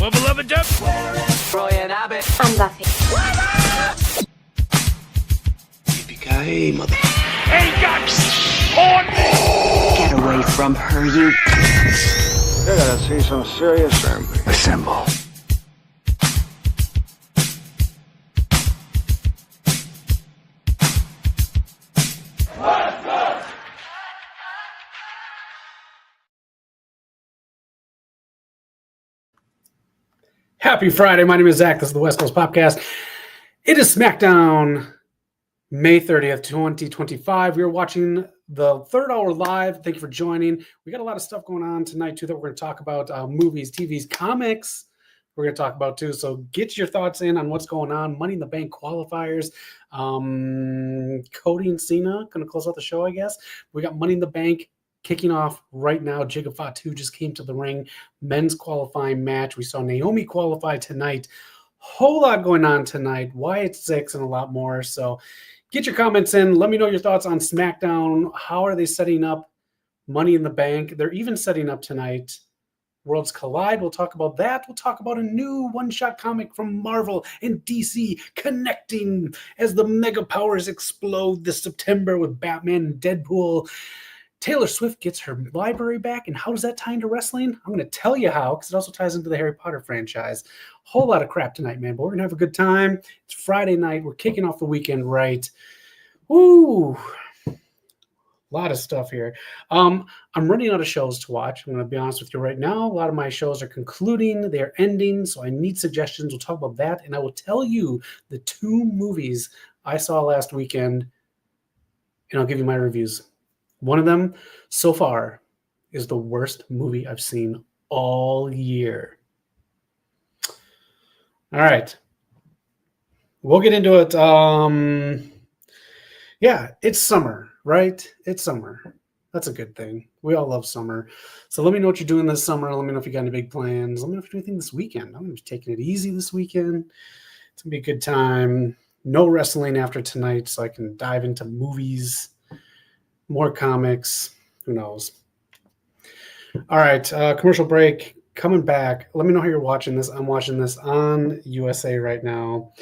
Roy and Abbott. I'm Buffy. Yippee-ki-yay, mother... Get away from her, you. You're gonna see some serious assembly. Assemble. Happy Friday. My name is Zach. This is the West Coast Podcast. It is SmackDown, May 30th, 2025. We are watching the third hour live. Thank you for joining. We got a lot of stuff going on tonight, too, that we're going to talk about. Movies, TVs, comics we're going to talk about, too. So get your thoughts in on what's going on. Money in the Bank qualifiers. Cody and Cena going to close out the show, I guess. We got Money in the Bank kicking off right now. Jacob Fatu just came to the ring. Men's qualifying match. We saw Naomi qualify tonight. Whole lot going on tonight. Wyatt 6 and a lot more. So get your comments in. Let me know your thoughts on SmackDown. How are they setting up Money in the Bank? They're even setting up tonight Worlds Collide. We'll talk about that. We'll talk about a new one-shot comic from Marvel and DC connecting as the mega powers explode this September with Batman and Deadpool. Taylor Swift gets her library back, and how does that tie into wrestling? I'm going to tell you how, because it also ties into the Harry Potter franchise. Whole lot of crap tonight, man, but we're going to have a good time. It's Friday night. We're kicking off the weekend right. Woo! A lot of stuff here. I'm running out of shows to watch. I'm going to be honest with you right now. A lot of my shows are concluding. They're ending, so I need suggestions. We'll talk about that, and I will tell you the 2 movies I saw last weekend, and I'll give you my reviews. One of them, so far, is the worst movie I've seen all year. All right. We'll get into it. Yeah, it's summer, right? It's summer. That's a good thing. We all love summer. So let me know what you're doing this summer. Let me know if you got any big plans. Let me know if you're doing anything this weekend. I'm going to be taking it easy this weekend. It's going to be a good time. No wrestling after tonight, so I can dive into movies. More comics. Who knows? All right. Commercial break. Coming back. Let me know how you're watching this. I'm watching this on USA right now.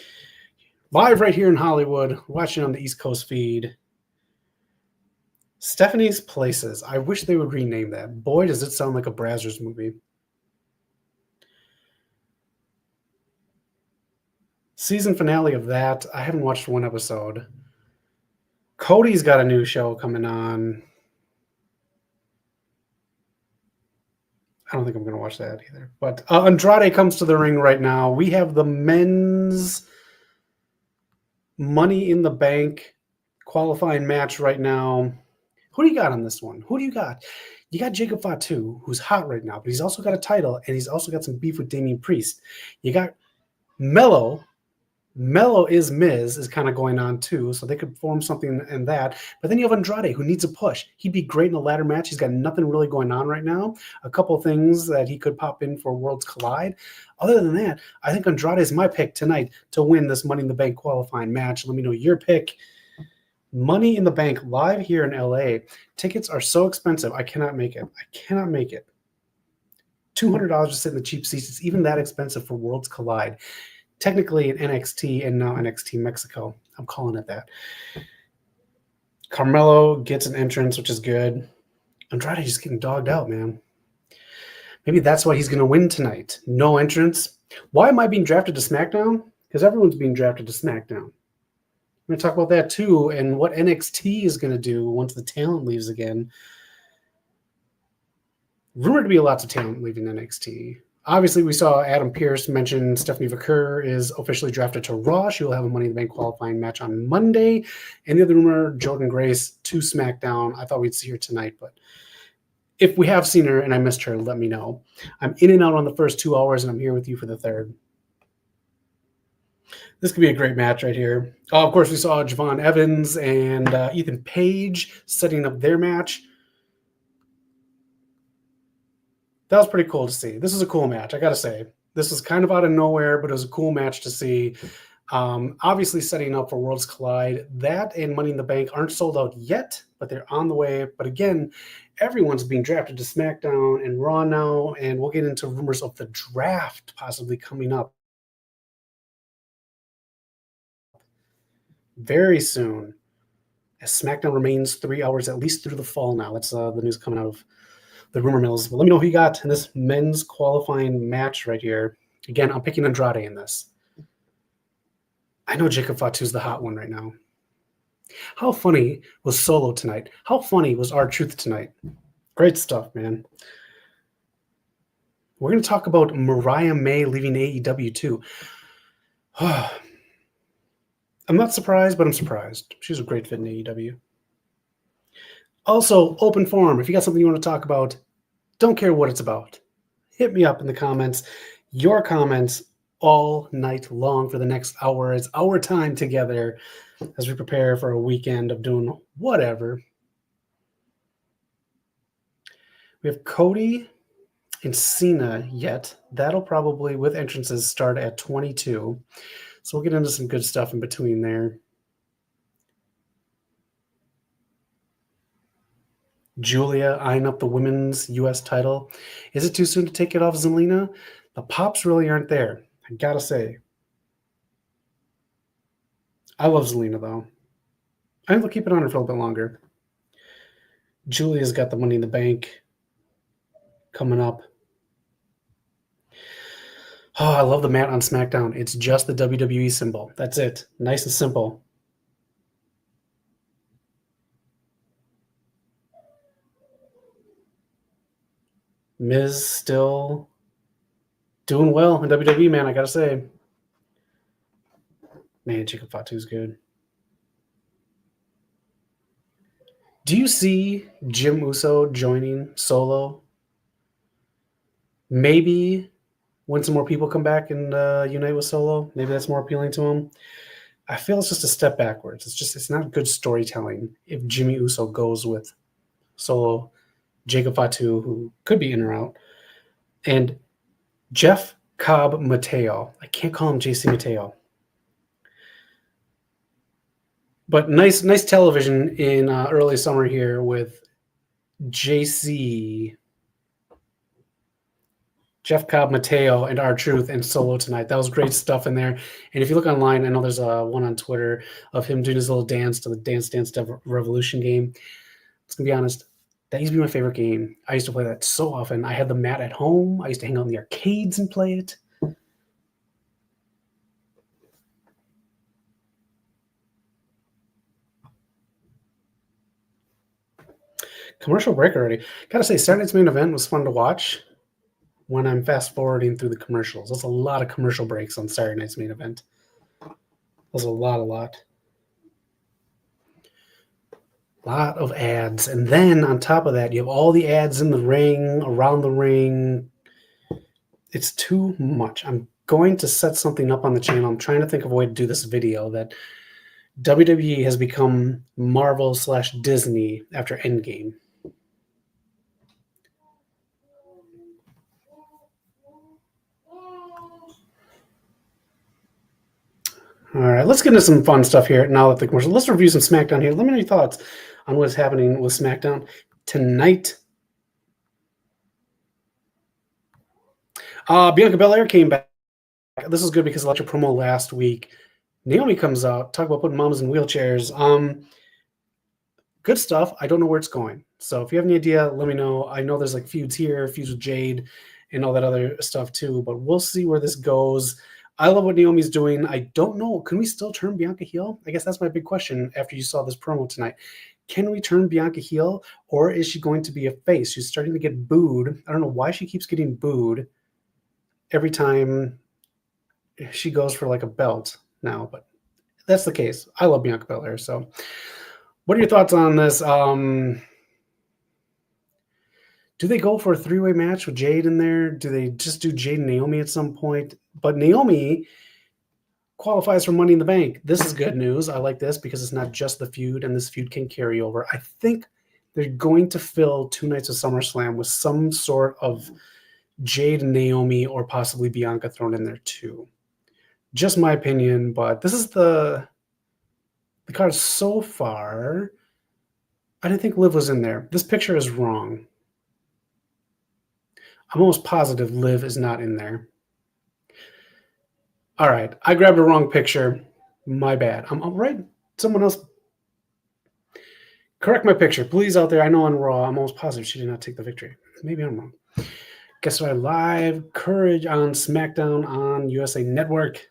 Live right here in Hollywood. Watching on the East Coast feed. Stephanie's Places. I wish they would rename that. Boy, does it sound like a Brazzers movie. Season finale of that. I haven't watched one episode. Cody's got a new show coming on. I don't think I'm going to watch that either. But Andrade comes to the ring right now. We have the men's Money in the Bank qualifying match right now. Who do you got on this one? Who do you got? You got Jacob Fatu, who's hot right now, but he's also got a title, and he's also got some beef with Damian Priest. You got Mello. Mello is Miz is kind of going on too, so they could form something in that. But then you have Andrade, who needs a push. He'd be great in a ladder match. He's got nothing really going on right now. A couple things that he could pop in for Worlds Collide. Other than that, I think Andrade is my pick tonight to win this Money in the Bank qualifying match. Let me know your pick. Money in the Bank live here in LA. Tickets are so expensive. I cannot make it. $200 to sit in the cheap seats. It's even that expensive for Worlds Collide. Technically in NXT and now NXT Mexico. I'm calling it that. Carmelo gets an entrance, which is good. Andrade just getting dogged out, man. Maybe that's why he's going to win tonight. No entrance. Why am I being drafted to SmackDown? Because everyone's being drafted to SmackDown. I'm going to talk about that too and what NXT is going to do once the talent leaves again. Rumored to be lots of talent leaving NXT. Obviously, we saw Adam Pearce mention Stephanie Vaquer is officially drafted to Raw. She will have a Money in the Bank qualifying match on Monday. And the other rumor, Jordan Grace to SmackDown. I thought we'd see her tonight, but if we have seen her and I missed her, let me know. I'm in and out on the first 2 hours, and I'm here with you for the third. This could be a great match right here. Of course, we saw Javon Evans and Ethan Page setting up their match. That was pretty cool to see. This is a cool match, I got to say. This was kind of out of nowhere, but it was a cool match to see. Obviously setting up for Worlds Collide. That and Money in the Bank aren't sold out yet, but they're on the way. But again, everyone's being drafted to SmackDown and Raw now, and we'll get into rumors of the draft possibly coming up very soon, as SmackDown remains 3 hours at least through the fall now. That's the news coming out of the rumor mills. But let me know who you got in this men's qualifying match right here. Again, I'm picking Andrade in this. I know Jacob Fatu's the hot one right now. How funny was Solo tonight? How funny was R-Truth tonight? Great stuff, man. We're going to talk about Mariah May leaving AEW too. I'm not surprised, but I'm surprised. She's a great fit in AEW. Also, open forum. If you got something you want to talk about, don't care what it's about, hit me up in the comments. Your comments all night long for the next hour. It's our time together as we prepare for a weekend of doing whatever. We have Cody and Cena yet. That'll probably, with entrances, start at 22. So we'll get into some good stuff in between there. Julia eyeing up the women's U.S. title. Is it too soon to take it off Zelina? The pops really aren't there, I gotta say. I love Zelina, though. I think they'll keep it on her for a little bit longer. Julia's got the Money in the Bank coming up. Oh, I love the mat on SmackDown. It's just the WWE symbol. That's it. Nice and simple. Miz still doing well in WWE, man, I gotta say. Man, Jacob Fatu's good. Do you see Jim Uso joining Solo? Maybe when some more people come back and unite with Solo, maybe that's more appealing to him. I feel it's just a step backwards. It's not good storytelling if Jimmy Uso goes with Solo, Jacob Fatu, who could be in or out, and Jeff Cobb Mateo. I can't call him JC Mateo. But nice television in early summer here with JC, Jeff Cobb Mateo, and R-Truth and Solo tonight. That was great stuff in there. And if you look online, I know there's one on Twitter of him doing his little dance to the Dance Dance Revolution game. Let's be honest, that used to be my favorite game. I used to play that so often. I had the mat at home. I used to hang out in the arcades and play it. Commercial break already. Gotta say, Saturday Night's Main Event was fun to watch when I'm fast forwarding through the commercials. There's a lot of commercial breaks on Saturday Night's Main Event. There's a lot. Lot of ads. And then on top of that, you have all the ads in the ring, around the ring. It's too much. I'm going to set something up on the channel. I'm trying to think of a way to do this video that WWE has become Marvel/Disney after Endgame. All right, let's get into some fun stuff here now that the commercial. Let's review some SmackDown here. Let me know your thoughts on what's happening with SmackDown tonight. Bianca Belair came back. This is good because I liked your promo last week. Naomi comes out, talk about putting moms in wheelchairs. Good stuff. I don't know where it's going. So if you have any idea, let me know. I know there's like feuds here, feuds with Jade and all that other stuff too, but we'll see where this goes. I love what Naomi's doing. I don't know. Can we still turn Bianca heel? I guess that's my big question after you saw this promo tonight. Can we turn Bianca heel, or is she going to be a face? She's starting to get booed. I don't know why she keeps getting booed every time she goes for like a belt now, but that's the case. I love Bianca Belair. So what are your thoughts on this? Do they go for a three-way match with Jade in there? Do they just do Jade and Naomi at some point? But Naomi qualifies for Money in the Bank. This is good news. I like this because it's not just the feud, and this feud can carry over. I think they're going to fill 2 nights of SummerSlam with some sort of Jade and Naomi, or possibly Bianca thrown in there too. Just my opinion, but this is the card so far. I didn't think Liv was in there. This picture is wrong. I'm almost positive Liv is not in there. All right, I grabbed a wrong picture. My bad. I'm right. Someone else correct my picture, please, out there. I know on Raw, I'm almost positive she did not take the victory. Maybe I'm wrong. Guess what? Live courage on SmackDown on USA Network.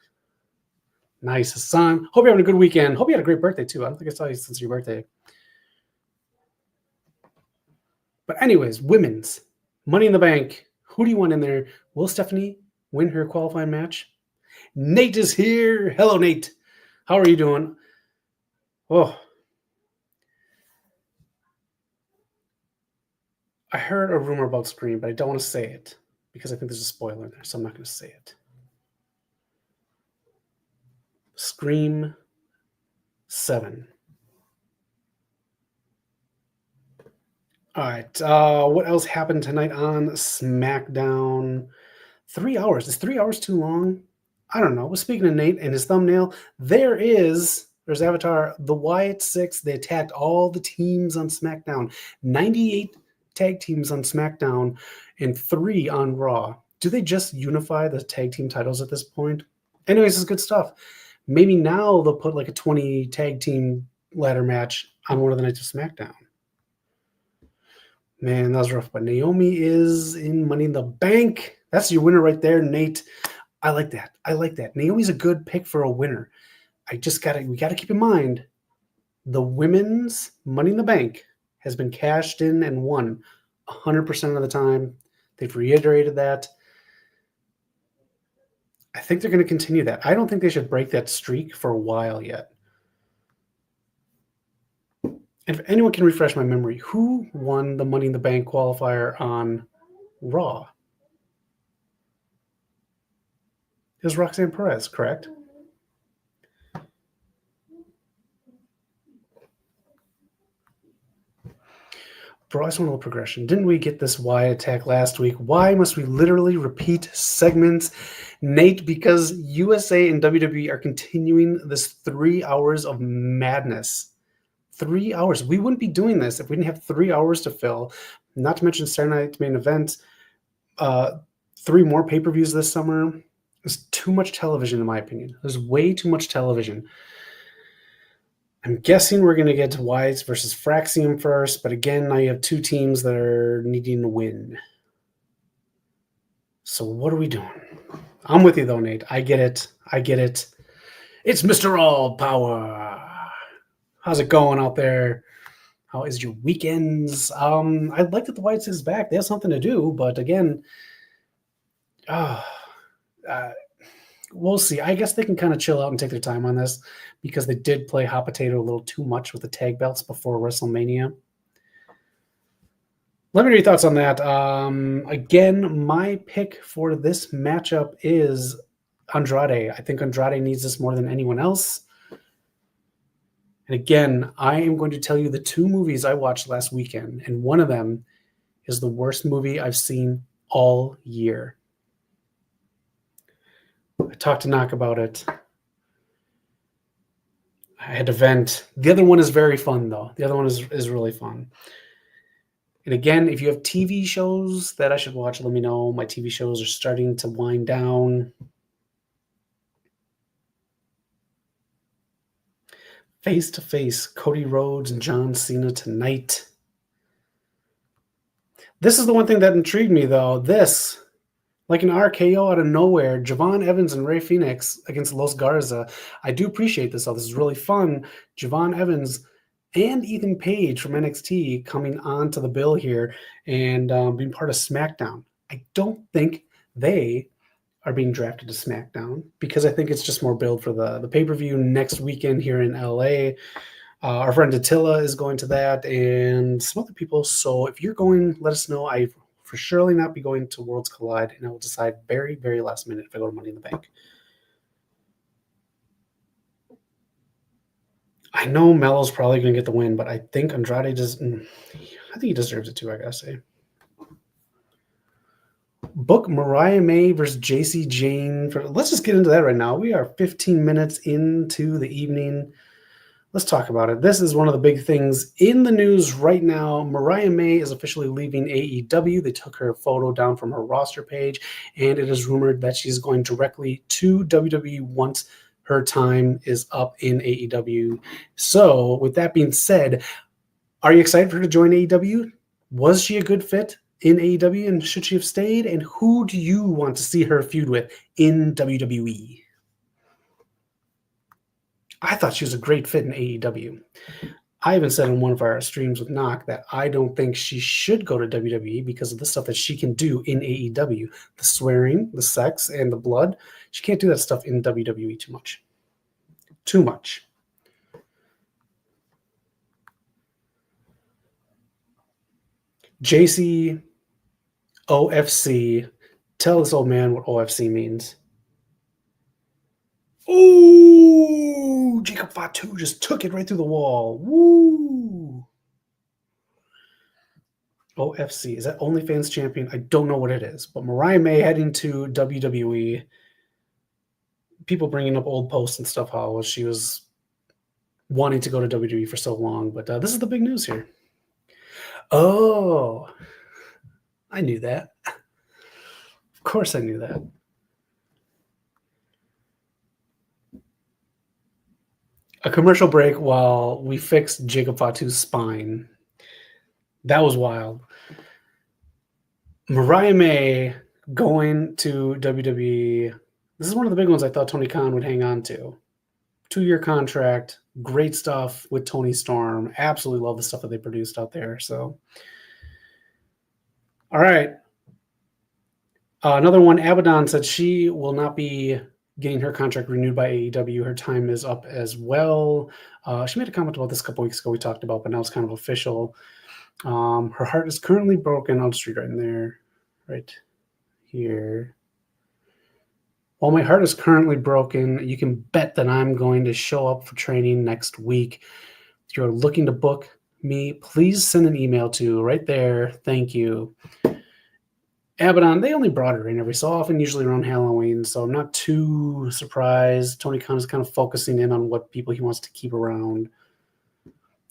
Nice, Hassan. Hope you're having a good weekend. Hope you had a great birthday, too. I don't think I saw you since your birthday. But anyways, women's Money in the Bank. Who do you want in there? Will Stephanie win her qualifying match? Nate is here. Hello, Nate. How are you doing? Oh, I heard a rumor about Scream, but I don't want to say it because I think there's a spoiler in there, so I'm not going to say it. Scream 7. All right. What else happened tonight on SmackDown? 3 hours. Is 3 hours too long? I don't know. Well, speaking of Nate and his thumbnail, there's Avatar, the Wyatt Six. They attacked all the teams on SmackDown. 98 tag teams on SmackDown and 3 on Raw. Do they just unify the tag team titles at this point? Anyways, it's good stuff. Maybe now they'll put like a 20 tag team ladder match on one of the nights of SmackDown. Man, that was rough. But Naomi is in Money in the Bank. That's your winner right there, Nate. I like that. Naomi's a good pick for a winner. We gotta keep in mind the women's Money in the Bank has been cashed in and won 100% of the time. They've reiterated that. I think they're going to continue that. I don't think they should break that streak for a while yet. And if anyone can refresh my memory, who won the Money in the Bank qualifier on Raw? It was Roxanne Perez, correct? Bro, I just want a little progression. Didn't we get this Wyatt attack last week? Why must we literally repeat segments? Nate, because USA and WWE are continuing this 3 hours of madness. 3 hours. We wouldn't be doing this if we didn't have 3 hours to fill. Not to mention Saturday night's main event. 3 more pay-per-views this summer. There's too much television, in my opinion. There's way too much television. I'm guessing we're going to get to Wyatt versus Fraxium first, but again, now you have 2 teams that are needing to win. So what are we doing? I'm with you, though, Nate. I get it. It's Mr. All Power. How's it going out there? How is your weekends? I like that the Wyatt is back. They have something to do, but again, we'll see. I guess they can kind of chill out and take their time on this because they did play hot potato a little too much with the tag belts before WrestleMania. Let me know your thoughts on that. Again, my pick for this matchup is Andrade. I think Andrade needs this more than anyone else. And again, I am going to tell you the 2 movies I watched last weekend, and one of them is the worst movie I've seen all year. I talked to Knock about it. I had to vent. The other one is very fun, though. The other one is really fun. And again, if you have TV shows that I should watch, let me know. My TV shows are starting to wind down. Face to face, Cody Rhodes and John Cena tonight. This is the one thing that intrigued me, though. This, like an RKO out of nowhere, Javon Evans and Rey Fenix against Los Garza. I do appreciate this, though. This is really fun. Javon Evans and Ethan Page from NXT coming onto the bill here and being part of SmackDown. I don't think they are being drafted to SmackDown because I think it's just more build for the pay-per-view next weekend here in LA. Our friend Attila is going to that and some other people. So if you're going, let us know. I for surely not be going to Worlds Collide, and I will decide very, very last minute if I go to Money in the Bank. I know Melo's probably going to get the win, but I think Andrade I think he deserves it too, I gotta say. Book Mariah May versus JC Jane. Let's just get into that right now. We are 15 minutes into the evening. Let's talk about it. This is one of the big things in the news right now. Mariah May is officially leaving AEW. They took her photo down from her roster page, and it is rumored that she's going directly to WWE once her time is up in AEW. So, with that being said, are you excited for her to join AEW? Was she a good fit in AEW, and should she have stayed? And who do you want to see her feud with in WWE? I thought she was a great fit in AEW. I even said in one of our streams with Knock that I don't think she should go to WWE because of the stuff that she can do in AEW. The swearing, the sex, and the blood. She can't do that stuff in WWE too much. Too much. JC, OFC. Tell this old man what OFC means. Oh, Jacob Fatu just took it right through the wall. Woo! OFC. Is that OnlyFans champion? I don't know what it is. But Mariah May heading to WWE. People bringing up old posts and stuff, how she was wanting to go to WWE for so long. But this is the big news here. Oh, I knew that. Of course I knew that. A commercial break while we fixed Jacob Fatu's spine. That was wild. Mariah May going to WWE. This is one of the big ones I thought Tony Khan would hang on to. 2-year contract, great stuff with Tony Storm. Absolutely love the stuff that they produced out there. So, all right. Another one, Abaddon said she will not be getting her contract renewed by AEW. Her time is up as well. She made a comment about this a couple weeks ago we talked about, but now it's kind of official. Her heart is currently broken. I'll just read right in there, right here. While my heart is currently broken, you can bet that I'm going to show up for training next week. If you're looking to book me, please send an email to right there. Thank you. Abaddon, they only brought her in every so often, usually around Halloween, so I'm not too surprised. Tony Khan is kind of focusing in on what people he wants to keep around.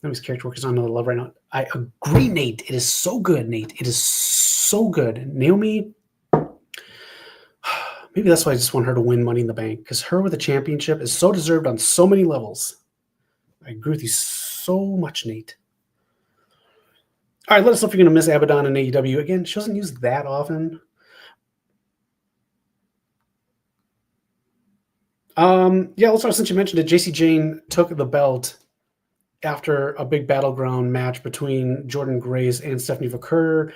His character work is on another level right now. I agree, Nate. It is so good, Nate. It is so good. Naomi, maybe that's why I just want her to win Money in the Bank, because her with a championship is so deserved on so many levels. I agree with you so much, Nate. All right, let us know if you're going to miss Abaddon in AEW. Again, she doesn't use that often. Yeah, let's start since you mentioned it. JC Jane took the belt after a big battleground match between Jordan Grace and Stephanie Vaquer.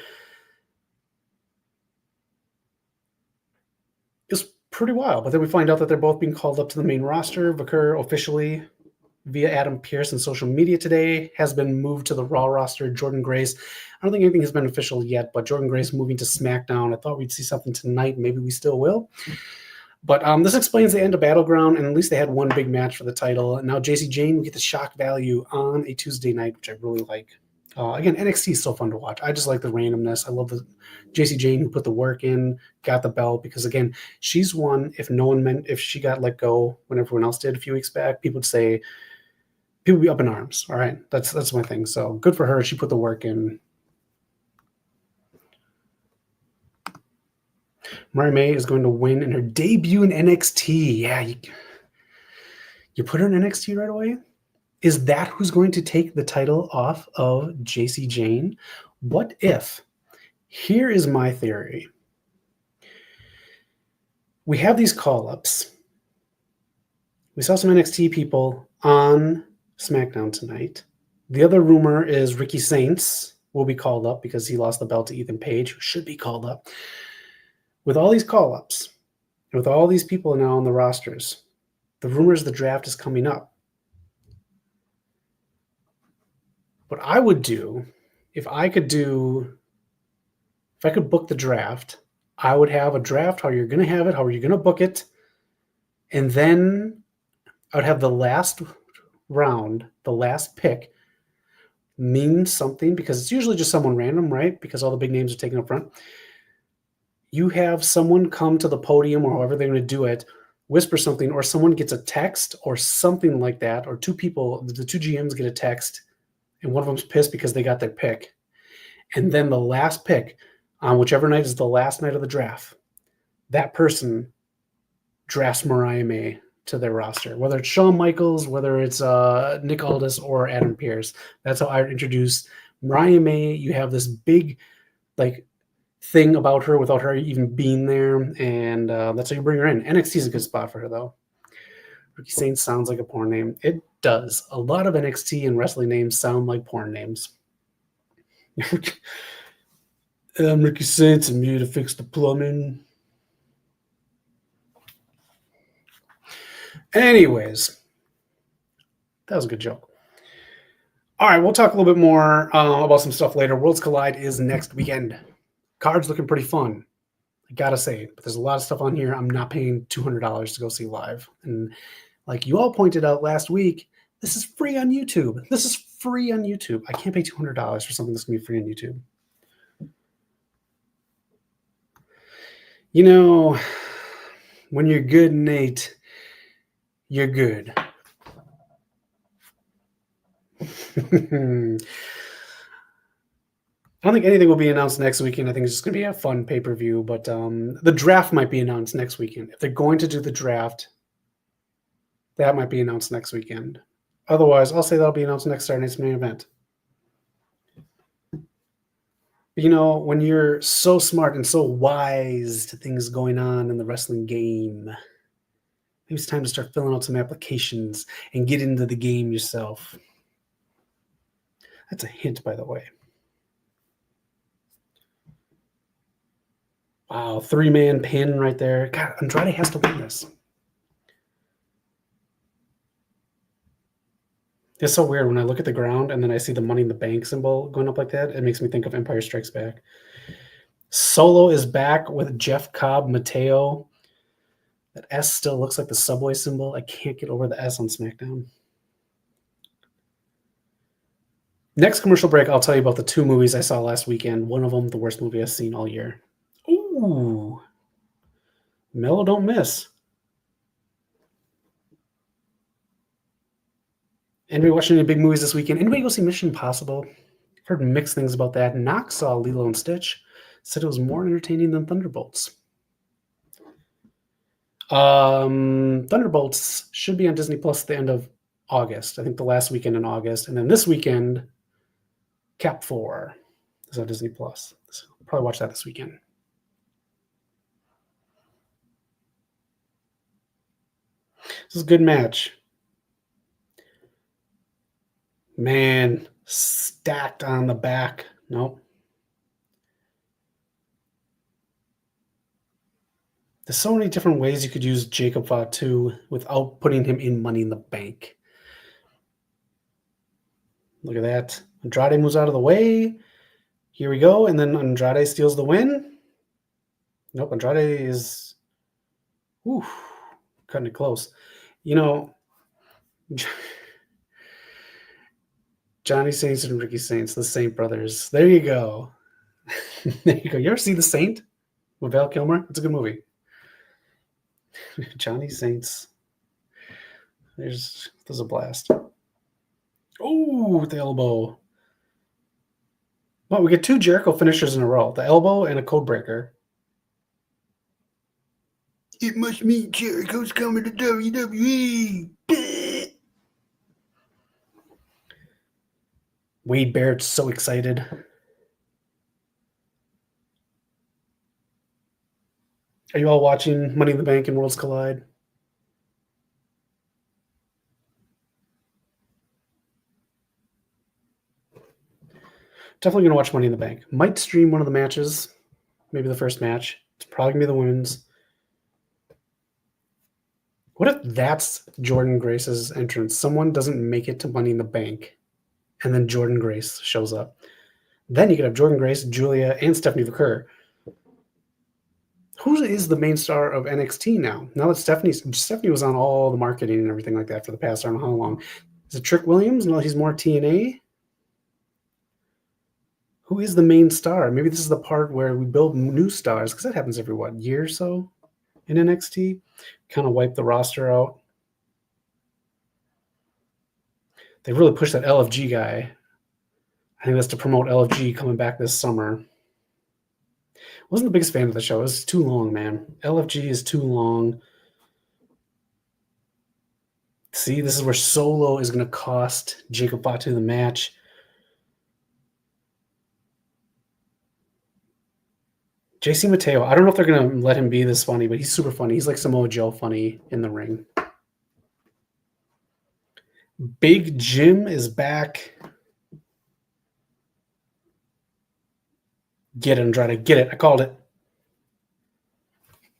It's pretty wild, but then we find out that they're both being called up to the main roster. Vaquer officially, via Adam Pearce on social media today, has been moved to the Raw roster. Jordan Grace, I don't think anything has been official yet, but Jordan Grace moving to SmackDown. I thought we'd see something tonight. Maybe we still will. But this explains the end of Battleground, and at least they had one big match for the title. And now JC Jane, we get the shock value on a Tuesday night, which I really like. Again, NXT is so fun to watch. I just like the randomness. I love the JC Jane who put the work in, got the belt, because again, she's one. If she got let go when everyone else did a few weeks back, people would be up in arms. All right, that's my thing. So good for her. She put the work in. Mariah May is going to win in her debut in NXT. Yeah, you put her in NXT right away? Is that who's going to take the title off of JC Jane? What if? Here is my theory. We have these call-ups. We saw some NXT people on SmackDown tonight. The other rumor is Ricky Saints will be called up because he lost the belt to Ethan Page, who should be called up. With all these call-ups, with all these people now on the rosters, the rumors the draft is coming up. What I would do, if I could book the draft, I would have a draft, how you're going to have it, how you're going to book it, and then I would have the last round, the last pick, mean something, because it's usually just someone random, right? Because all the big names are taken up front. you have someone come to the podium or however they're going to do it, whisper something, or someone gets a text or something like that, or two people, the two GMs get a text, and one of them's pissed because they got their pick. And then the last pick on whichever night is the last night of the draft, that person drafts Mariah May to their roster, whether it's Shawn Michaels, whether it's Nick Aldis or Adam Pearce. That's how I introduced Mariah May. You have this big thing about her without her even being there, and that's how you bring her in. NXT is a good spot for her, though. Ricky Saints sounds like a porn name. It does. A lot of NXT and wrestling names sound like porn names. I'm Ricky Saints. I'm here to fix the plumbing. Anyways, that was a good joke. All right, we'll talk a little bit more about some stuff later. Worlds Collide is next weekend. Card's looking pretty fun, I gotta say. But there's a lot of stuff on here I'm not paying $200 to go see live. And like you all pointed out last week, this is free on YouTube. This is free on YouTube. I can't pay $200 for something that's going to be free on YouTube. You know, when you're good, Nate, you're good. I don't think anything will be announced next weekend. I think it's just going to be a fun pay-per-view. But the draft might be announced next weekend. If they're going to do the draft, that might be announced next weekend. Otherwise, I'll say that'll be announced next Saturday's main event. You know, when you're so smart and so wise to things going on in the wrestling game, maybe it's time to start filling out some applications and get into the game yourself. That's a hint, by the way. Wow, 3-man pin right there. God, Andrade has to win this. It's so weird when I look at the ground and then I see the Money in the Bank symbol going up like that. It makes me think of Empire Strikes Back. Solo is back with Jeff Cobb, Mateo. That S still looks like the subway symbol. I can't get over the S on SmackDown. Next commercial break, I'll tell you about the 2 movies I saw last weekend. One of them, the worst movie I've seen all year. Ooh. Mellow don't miss. Anybody watching any big movies this weekend? Anybody go see Mission Impossible? Heard mixed things about that. Knox saw Lilo and Stitch. Said it was more entertaining than Thunderbolts. Thunderbolts should be on Disney Plus at the end of August. I think the last weekend in August. And then this weekend, Cap 4 is on Disney Plus. So I'll probably watch that this weekend. This is a good match. Man, stacked on the back. Nope. There's so many different ways you could use Jacob Fatu without putting him in Money in the Bank. Look at that. Andrade moves out of the way. Here we go. And then Andrade steals the win. Nope, Andrade is cutting it close. You know, Johnny Saints and Ricky Saints, the Saint brothers. There you go. There you go. You ever see The Saint with Val Kilmer? It's a good movie. Johnny Saints. There's a blast. Oh, with the elbow. Well, we get 2 Jericho finishers in a row. The elbow and a code breaker. It must mean Jericho's coming to WWE. Wade Barrett's so excited. Are you all watching Money in the Bank and Worlds Collide? Definitely going to watch Money in the Bank. Might stream one of the matches. Maybe the first match. It's probably going to be the women's. What if that's Jordynne Grace's entrance? Someone doesn't make it to Money in the Bank, and then Jordynne Grace shows up. Then you could have Jordynne Grace, Julia, and Stephanie McCurr. Who is the main star of NXT now? Now that Stephanie was on all the marketing and everything like that for the past I don't know how long. Is it Trick Williams? No, he's more TNA. Who is the main star? Maybe this is the part where we build new stars, because that happens every, what, year or so in NXT? Kind of wipe the roster out. They really pushed that LFG guy. I think that's to promote LFG coming back this summer. Wasn't the biggest fan of the show. It was too long, man. LFG is too long. See, this is where Solo is going to cost Jacob Fatu the match. JC Mateo, I don't know if they're going to let him be this funny, but he's super funny. He's like Samoa Joe funny in the ring. Big Jim is back. Get it, Andrade. Get it. I called it.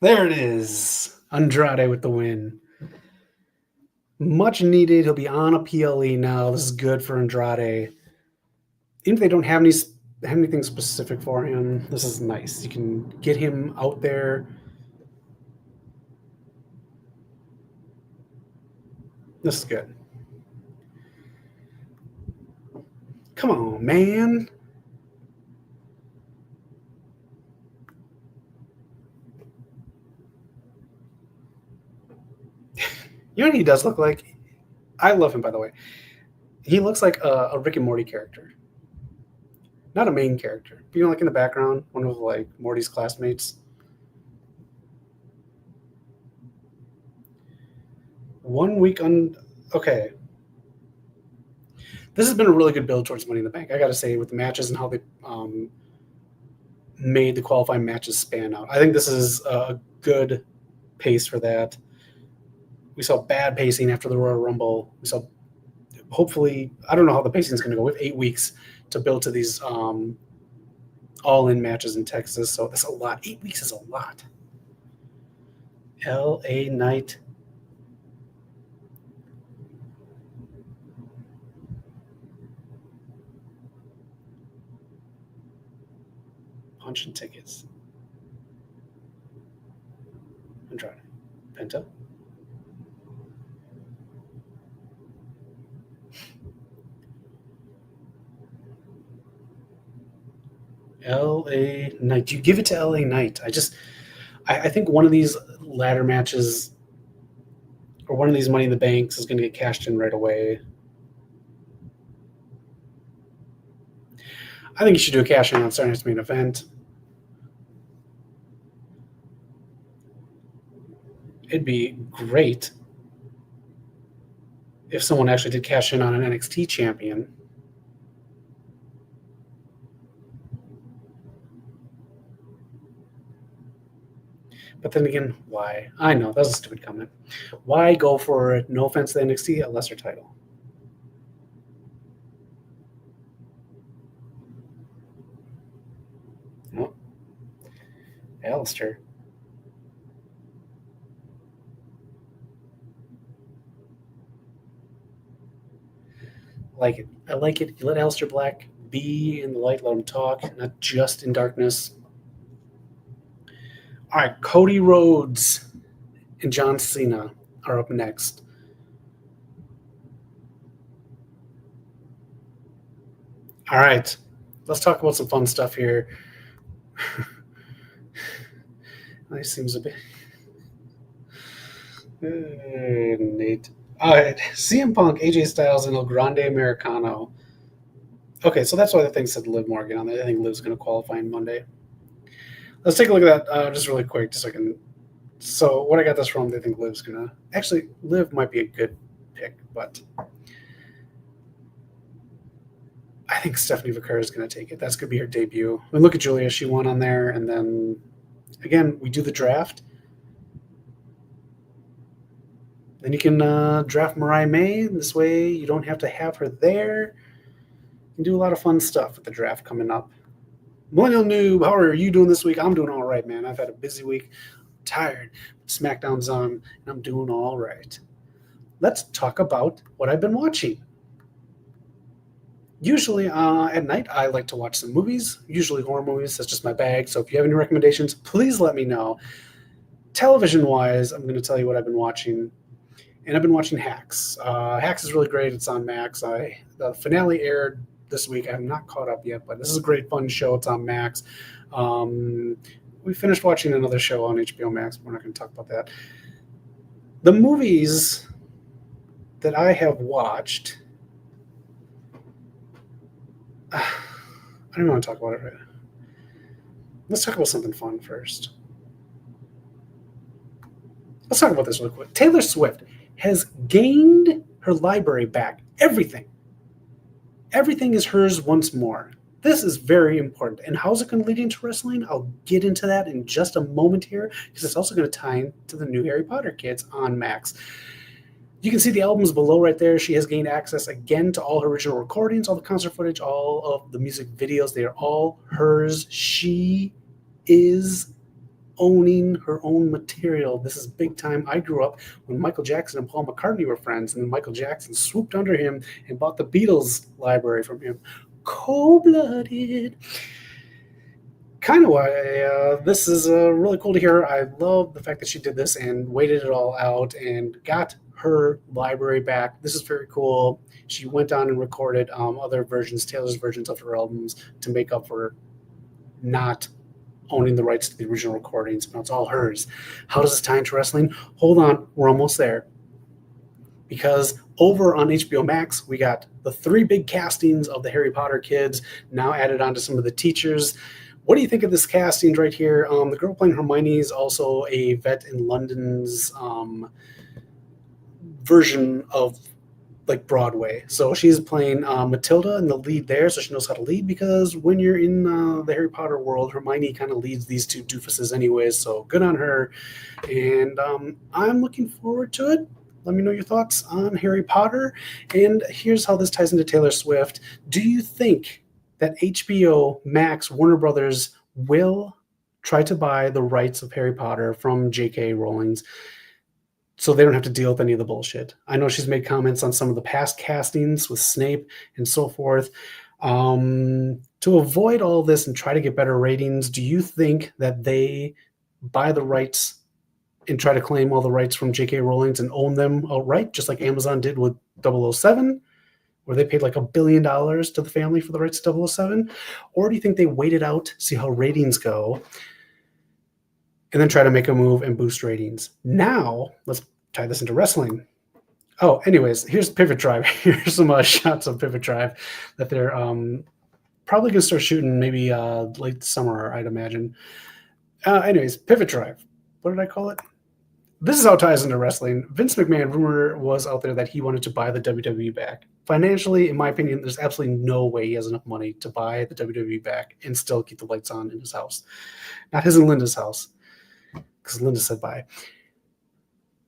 There it is. Andrade with the win. Much needed. He'll be on a PLE now. This is good for Andrade. Even if they don't have anything specific for him, this is nice. You can get him out there. This is good. Come on, man. You know what he does look like? I love him, by the way. He looks like a Rick and Morty character. Not a main character. You know, like in the background, one of like Morty's classmates. 1 week okay. This has been a really good build towards Money in the Bank. I got to say, with the matches and how they made the qualifying matches span out. I think this is a good pace for that. We saw bad pacing after the Royal Rumble. We saw, hopefully, I don't know how the pacing is going to go. We have 8 weeks to build to these all-in matches in Texas, so that's a lot. 8 weeks is a lot. LA Knight. Punching tickets. Andrade. Penta. LA Knight. You give it to LA Knight. I think one of these ladder matches or one of these Money in the Banks is going to get cashed in right away. I think you should do a cash in on Saturday Night's Main Event. It'd be great if someone actually did cash in on an NXT champion. But then again, why? I know, that was a stupid comment. Why go for, no offense to NXT, a lesser title? Oh. Alistair. Like it. I like it. You let Aleister Black be in the light, let him talk, not just in darkness. All right, Cody Rhodes and John Cena are up next. All right, let's talk about some fun stuff here. That seems a bit... Nate. All right, CM Punk, AJ Styles, and El Grande Americano. Okay, so that's why the thing said Liv Morgan on there. I think Liv's going to qualify on Monday. Let's take a look at that just really quick, just so I can. So what I got this from, they think Liv's going to. Actually, Liv might be a good pick, but I think Stephanie Vaquer is going to take it. That's going to be her debut. I mean, look at Julia. She won on there. And then, again, we do the draft. Then you can draft Mariah May. This way you don't have to have her there. You can do a lot of fun stuff with the draft coming up. Millennial Noob, how are you doing this week? I'm doing all right, man. I've had a busy week. I'm tired. SmackDown's on, and I'm doing all right. Let's talk about what I've been watching. Usually at night, I like to watch some movies, usually horror movies. That's just my bag. So if you have any recommendations, please let me know. Television-wise, I'm going to tell you what I've been watching. And I've been watching Hacks. Hacks is really great. It's on Max. The finale aired this week. I have not caught up yet, but this is a great, fun show. It's on Max. We finished watching another show on HBO Max. We're not going to talk about that. The movies that I have watched, I don't even want to talk about it right now. Let's talk about something fun first. Let's talk about this real quick. Taylor Swift has gained her library back. Everything. Everything is hers once more. This is very important. And how's it going to lead into wrestling? I'll get into that in just a moment here, because it's also going to tie into the new Harry Potter kids on Max. You can see the albums below right there. She has gained access again to all her original recordings, all the concert footage, all of the music videos. They are all hers. She is owning her own material. This is big time. I grew up when Michael Jackson and Paul McCartney were friends, and then Michael Jackson swooped under him and bought the Beatles library from him. Cold-blooded. Kind of why this is really cool to hear. I love the fact that she did this and waited it all out and got her library back. This is very cool. She went on and recorded other versions, Taylor's versions of her albums, to make up for not owning the rights to the original recordings. Now it's all hers. How does this tie into wrestling? Hold on, we're almost there. Because over on HBO Max, we got the 3 big castings of the Harry Potter kids now added on to some of the teachers. What do you think of this casting right here? The girl playing Hermione is also a vet in London's version of like Broadway. So she's playing Matilda in the lead there, so she knows how to lead, because when you're in the Harry Potter world, Hermione kind of leads these 2 doofuses anyways, so good on her. And I'm looking forward to it. Let me know your thoughts on Harry Potter. And here's how this ties into Taylor Swift. Do you think that HBO Max, Warner Brothers, will try to buy the rights of Harry Potter from J.K. Rowling's so they don't have to deal with any of the bullshit? I know she's made comments on some of the past castings with Snape and so forth. To avoid all this and try to get better ratings, do you think that they buy the rights and try to claim all the rights from J.K. Rowling's and own them outright, just like Amazon did with 007, where they paid like $1 billion to the family for the rights to 007? Or do you think they wait it out, see how ratings go, and then try to make a move and boost ratings? Now, let's tie this into wrestling. Oh, anyways, here's Pivot Drive. Here's some shots of Pivot Drive that they're probably going to start shooting maybe late summer, I'd imagine. Anyways, Pivot Drive. What did I call it? This is how it ties into wrestling. Vince McMahon, rumor was out there that he wanted to buy the WWE back. Financially, in my opinion, there's absolutely no way he has enough money to buy the WWE back and still keep the lights on in his house. Not his and Linda's house, because Linda said bye.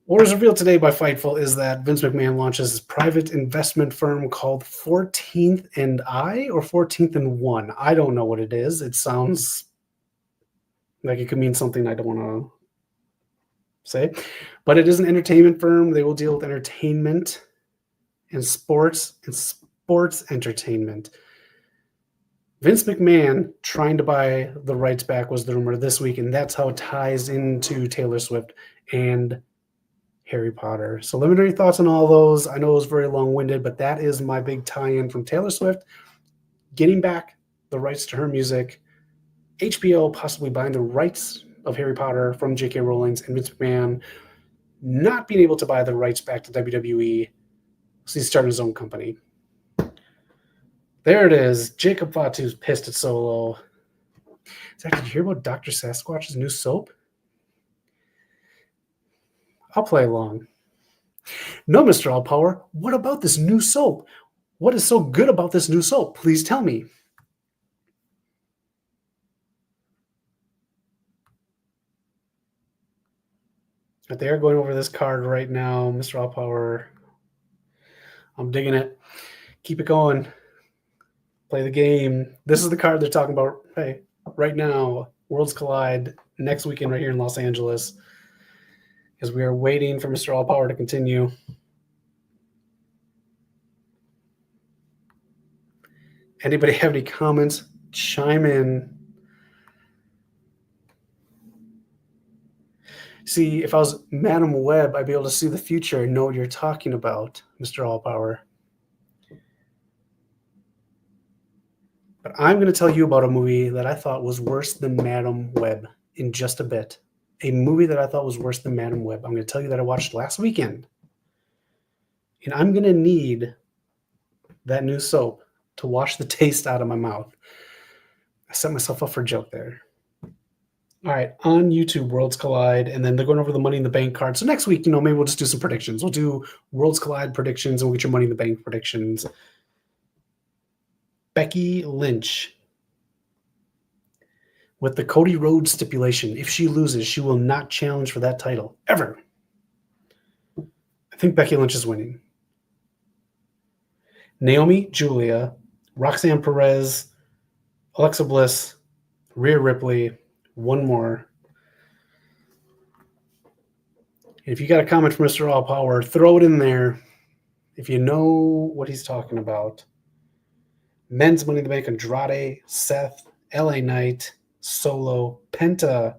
What was revealed today by Fightful is that Vince McMahon launches his private investment firm called 14th and I, or 14th and 1. I don't know what it is. It sounds like it could mean something I don't want to say, but it is an entertainment firm. They will deal with entertainment and sports entertainment. Vince McMahon trying to buy the rights back was the rumor this week, and that's how it ties into Taylor Swift and Harry Potter. So let me know your thoughts on all those. I know it was very long-winded, but that is my big tie-in from Taylor Swift getting back the rights to her music, HBO possibly buying the rights of Harry Potter from J.K. Rowling's, and Vince McMahon not being able to buy the rights back to WWE, so he's starting his own company. There it is. Jacob Fatu's pissed at Solo. Zach, did you hear about Dr. Sasquatch's new soap? I'll play along. No, Mr. Allpower, what about this new soap? What is so good about this new soap? Please tell me. But they are going over this card right now, Mr. Allpower. I'm digging it. Keep it going. Play the game. This is the card they're talking about. Hey, right now, Worlds Collide next weekend right here in Los Angeles, as we are waiting for Mr. Allpower to continue. Anybody have any comments? Chime in. See, if I was Madam Web, I'd be able to see the future and know what you're talking about, Mr. Allpower. But I'm going to tell you about a movie that I thought was worse than Madam Web in just a bit. A movie that I thought was worse than Madam Web. I'm going to tell you that I watched last weekend. And I'm going to need that new soap to wash the taste out of my mouth. I set myself up for a joke there. All right, on YouTube, Worlds Collide, and then they're going over the Money in the Bank card. So next week, maybe we'll just do some predictions. We'll do Worlds Collide predictions, and we'll get your Money in the Bank predictions. Becky Lynch, with the Cody Rhodes stipulation, if she loses, she will not challenge for that title, ever. I think Becky Lynch is winning. Naomi, Julia, Roxanne Perez, Alexa Bliss, Rhea Ripley, one more. If you got a comment from Mr. All Power, throw it in there if you know what he's talking about. Men's Money in the Bank, Andrade, Seth, LA Knight, Solo, Penta.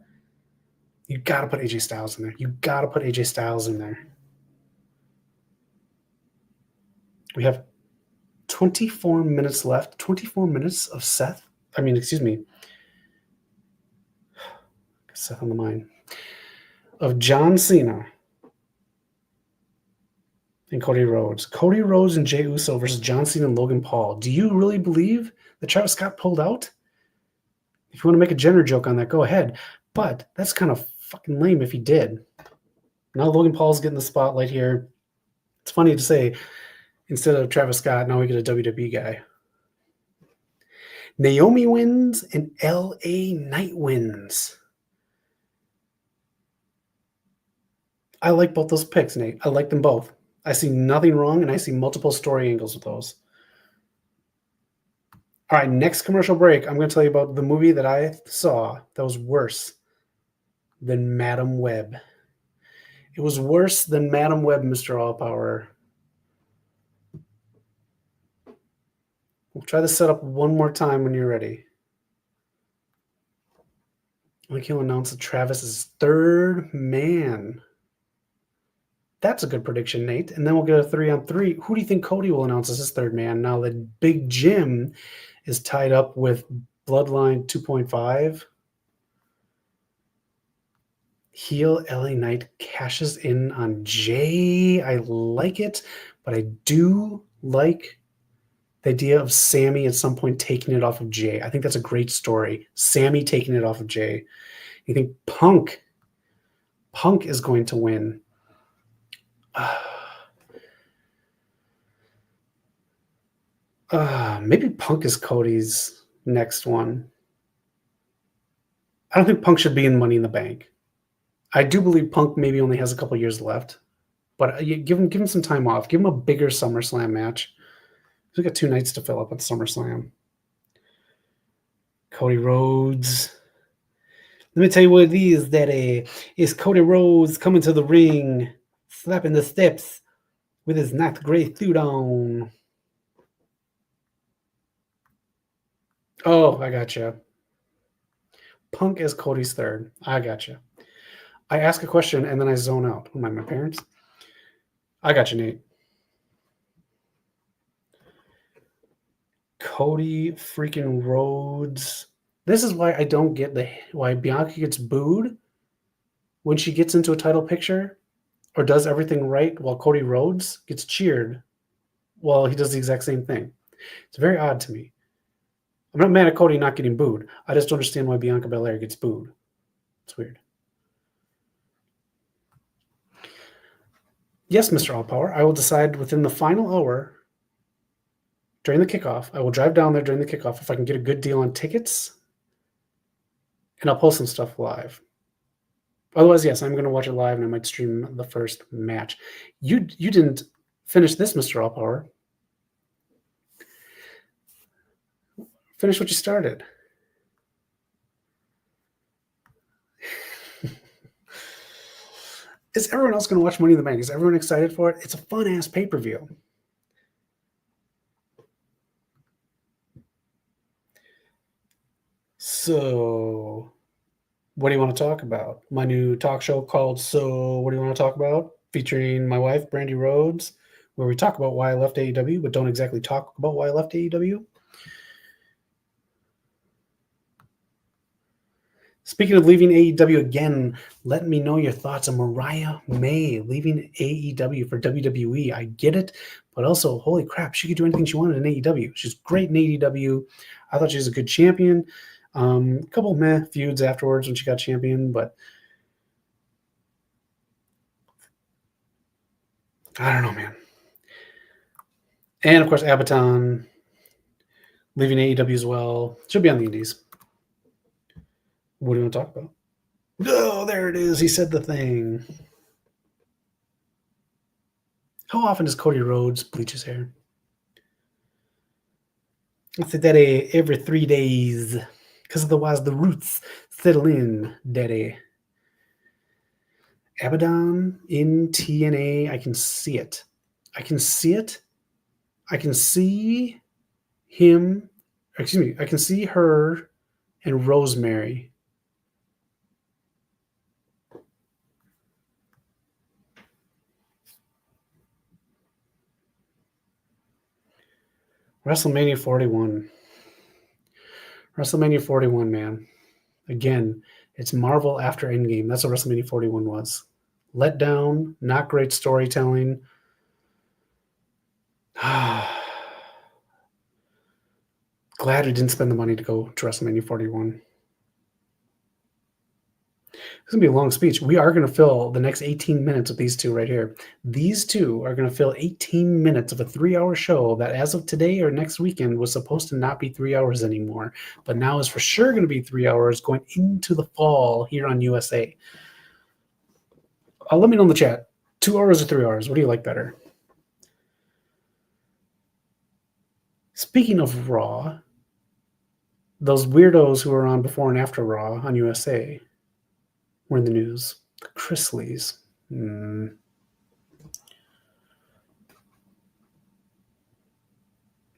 You got to put AJ Styles in there. You got to put AJ Styles in there. We have 24 minutes left. 24 minutes of Seth. Seth on the mind. Of John Cena and Cody Rhodes. Cody Rhodes and Jey Uso versus John Cena and Logan Paul. Do you really believe that Travis Scott pulled out? If you want to make a gender joke on that, go ahead. But that's kind of fucking lame if he did. Now Logan Paul's getting the spotlight here. It's funny to say, instead of Travis Scott, now we get a WWE guy. Naomi wins and LA Knight wins. I like both those picks, Nate. I like them both. I see nothing wrong, and I see multiple story angles with those. All right, next commercial break, I'm going to tell you about the movie that I saw that was worse than Madam Web. It was worse than Madam Web, Mr. All Power. We'll try the setup one more time when you're ready. I think he'll announce that Travis is third man. That's a good prediction, Nate. And then we'll get a 3-on-3. Who do you think Cody will announce as his third man now that Big Jim is tied up with Bloodline 2.5? Heel LA Knight cashes in on Jay. I like it, but I do like the idea of Sammy at some point taking it off of Jay. I think that's a great story. Sammy taking it off of Jay. You think Punk is going to win? Maybe Punk is Cody's next one. I don't think Punk should be in Money in the Bank. I do believe Punk maybe only has a couple years left, but give him some time off. Give him a bigger SummerSlam match. We got 2 nights to fill up at SummerSlam. Cody Rhodes. Let me tell you what it is. That is Cody Rhodes coming to the ring, slapping the steps with his not great suit on. Oh, I gotcha. Punk is Cody's third. I gotcha. I ask a question and then I zone out. Am I my parents? I got you, Nate. Cody freaking Rhodes. This is why I don't get why Bianca gets booed when she gets into a title picture or does everything right, while Cody Rhodes gets cheered while he does the exact same thing. It's very odd to me. I'm not mad at Cody not getting booed. I just don't understand why Bianca Belair gets booed. It's weird. Yes, Mr. All Power, I will decide within the final hour during the kickoff. I will drive down there during the kickoff if I can get a good deal on tickets, and I'll post some stuff live. Otherwise, yes, I'm going to watch it live, and I might stream the first match. You didn't finish this, Mr. All Power. Finish what you started. Is everyone else going to watch Money in the Bank? Is everyone excited for it? It's a fun-ass pay-per-view. So, what do you want to talk about? My new talk show called So What Do You Want to Talk About? Featuring my wife, Brandy Rhodes, where we talk about why I left AEW, but don't exactly talk about why I left AEW. Speaking of leaving AEW again, let me know your thoughts on Mariah May leaving AEW for WWE. I get it, but also, holy crap, she could do anything she wanted in AEW. She's great in AEW. I thought she was a good champion. A couple of meh feuds afterwards when she got champion, but I don't know, man. And of course, Abaton leaving AEW as well. She'll be on the Indies. What do you want to talk about? Oh, there it is. He said the thing. How often does Cody Rhodes bleach his hair? It's a daddy every 3 days. Because otherwise the roots settle in, daddy. Abaddon in TNA. I can see it. I can see it. I can see him. Excuse me. I can see her and Rosemary. WrestleMania 41. WrestleMania 41, man. Again, it's Marvel after Endgame. That's what WrestleMania 41 was. Let down, not great storytelling. Glad we didn't spend the money to go to WrestleMania 41. It's going to be a long speech. We are going to fill the next 18 minutes with these two right here. These two are going to fill 18 minutes of a 3-hour show that as of today or next weekend was supposed to not be 3 hours anymore, but now is for sure going to be 3 hours going into the fall here on USA. Let me know in the chat. 2 hours or 3 hours? What do you like better? Speaking of Raw, those weirdos who were on before and after Raw on USA were in the news. Chrisleys. I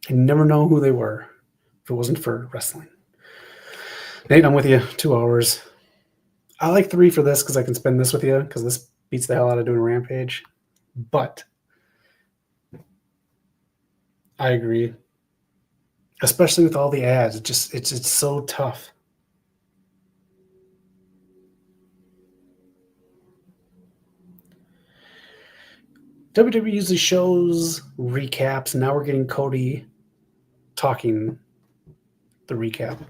never know who they were if it wasn't for wrestling. Nate, I'm with you. 2 hours. I like 3 for this because I can spend this with you because this beats the hell out of doing a Rampage. But I agree. Especially with all the ads. It's so tough. WWE usually shows recaps. Now we're getting Cody talking the recap.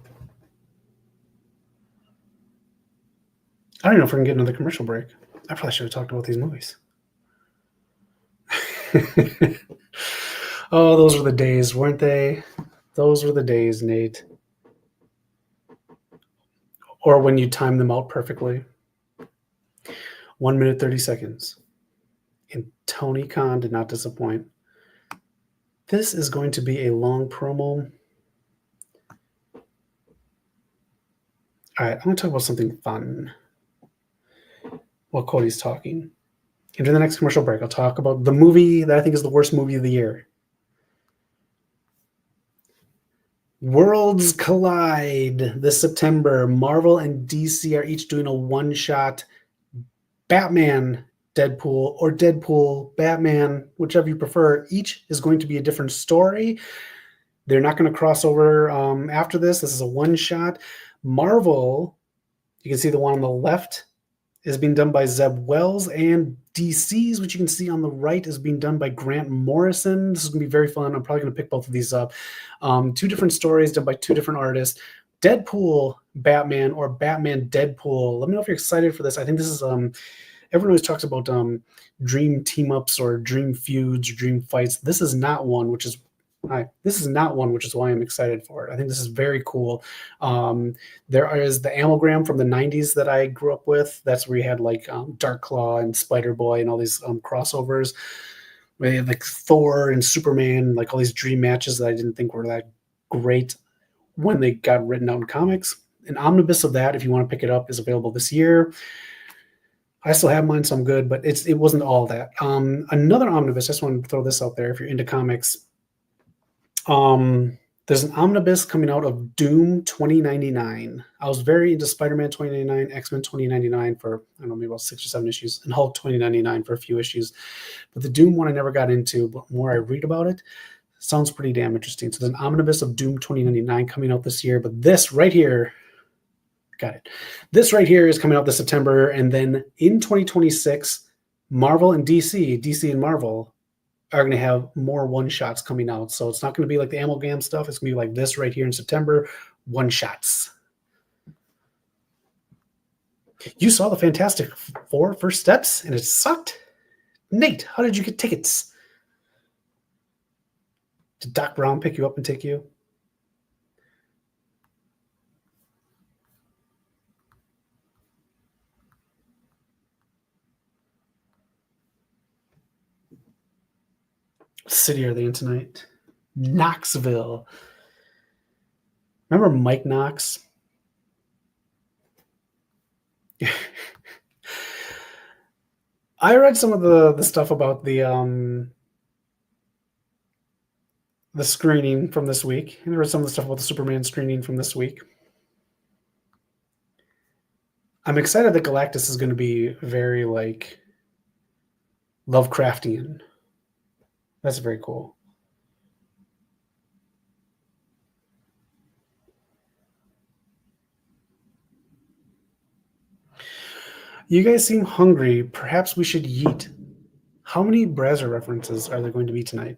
I don't know if we're going to get another commercial break. I probably should have talked about these movies. Oh, those were the days, weren't they? Those were the days, Nate. Or when you time them out perfectly. 1 minute, 30 seconds. And Tony Khan did not disappoint. This is going to be a long promo. All right, I'm going to talk about something fun while Cody's talking. And in the next commercial break, I'll talk about the movie that I think is the worst movie of the year. Worlds collide this September. Marvel and DC are each doing a one-shot Batman Deadpool or Deadpool Batman, whichever you prefer. Each is going to be a different story. They're not going to cross over after this. This is a one-shot. Marvel, you can see the one on the left is being done by Zeb Wells, and DC's, which you can see on the right, is being done by Grant Morrison. This is going to be very fun. I'm probably going to pick both of these up. 2 different stories done by 2 different artists. Deadpool Batman or Batman Deadpool. Let me know if you're excited for this. I think this is everyone always talks about dream team-ups or dream feuds or dream fights. This is not one, which is why I'm excited for it. I think this is very cool. There is the Amalgam from the 90s that I grew up with. That's where you had like Dark Claw and Spider-Boy and all these crossovers. We had like Thor and Superman, like all these dream matches that I didn't think were that great when they got written out in comics. An omnibus of that, if you want to pick it up, is available this year. I still have mine, so I'm good, but it wasn't all that. Another omnibus, I just wanted to throw this out there if you're into comics. There's an omnibus coming out of Doom 2099. I was very into Spider-Man 2099, X-Men 2099 for, I don't know, maybe about 6 or 7 issues, and Hulk 2099 for a few issues. But the Doom one I never got into, but the more I read about it, sounds pretty damn interesting. So there's an omnibus of Doom 2099 coming out this year, but this right here Got it. This right here is coming out this September, and then in 2026, Marvel and DC and Marvel are going to have more one-shots coming out. So it's not going to be like the amalgam stuff. It's going to be like this right here in September, one-shots. You saw the Fantastic Four first steps, and it sucked. Nate, how did you get tickets? Did Doc Brown pick you up and take you? What city are they in tonight? Knoxville. Remember Mike Knox? I read some of the stuff about the screening from this week. And I read some of the stuff about the Superman screening from this week. I'm excited that Galactus is going to be very like Lovecraftian. That's very cool. You guys seem hungry. Perhaps we should yeet. How many Brazzers references are there going to be tonight?